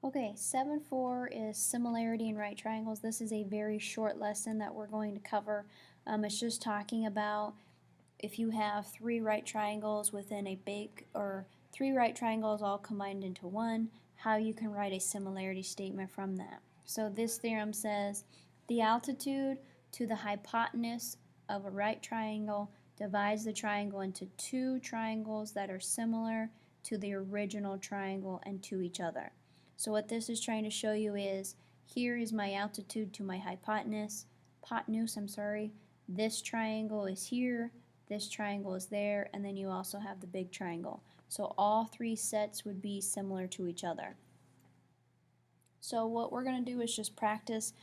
Okay, 7.4 is similarity in right triangles. This is a very short lesson that we're going to cover. It's just talking about if you have three right triangles within a big, or three right triangles all combined into one, how you can write a similarity statement from that. So this theorem says the altitude to the hypotenuse of a right triangle divides the triangle into two triangles that are similar to the original triangle and to each other. So what this is trying to show you is here is my altitude to my hypotenuse, this triangle is here, this triangle is there, and then you also have the big triangle. So all three sets would be similar to each other. So what we're going to do is just practice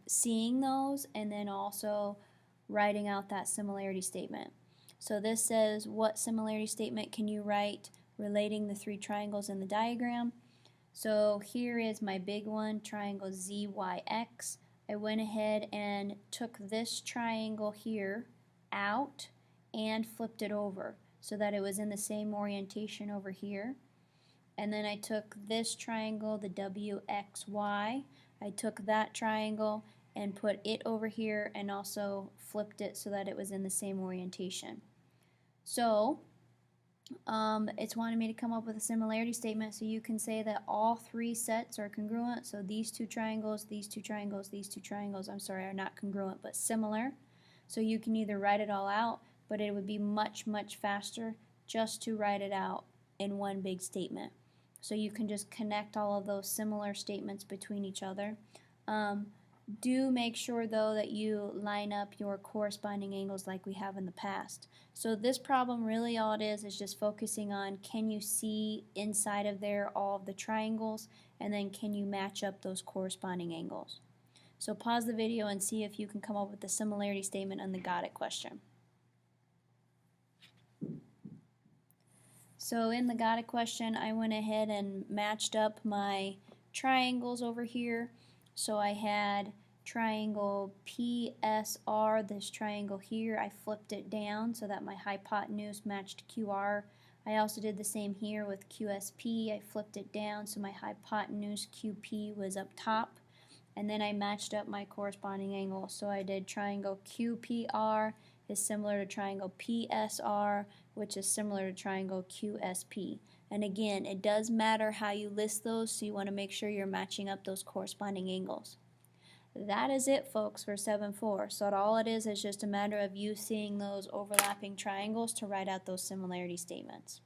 seeing those and then also writing out that similarity statement. So this says, what similarity statement can you write relating the three triangles in the diagram? So here is my big one, triangle ZYX. I went ahead and took this triangle here out and flipped it over so that it was in the same orientation over here. And then I took this triangle, the WXY, I took that triangle and put it over here and also flipped it so that it was in the same orientation. So it's wanting me to come up with a similarity statement, so you can say that all three sets are congruent. So these two triangles, these two triangles, these two triangles, are not congruent but similar. So you can either write it all out, but it would be much faster just to write it out in one big statement. So you can just connect all of those similar statements between each other. Do make sure though that you line up your corresponding angles like we have in the past. So this problem, really all it is just focusing on, can you see inside of there all of the triangles, and then can you match up those corresponding angles. So pause the video and see if you can come up with the similarity statement on the got it question. So in the got it question, I went ahead and matched up my triangles over here. So I had triangle PSR, this triangle here, I flipped it down so that my hypotenuse matched QR. I also did the same here with QSP. I flipped it down so my hypotenuse QP was up top. And then I matched up my corresponding angles. So I did triangle QPR is similar to triangle PSR, which is similar to triangle QSP. And again, it does matter how you list those, so you want to make sure you're matching up those corresponding angles. That is it, folks, for 7.4. So all it is just a matter of you seeing those overlapping triangles to write out those similarity statements.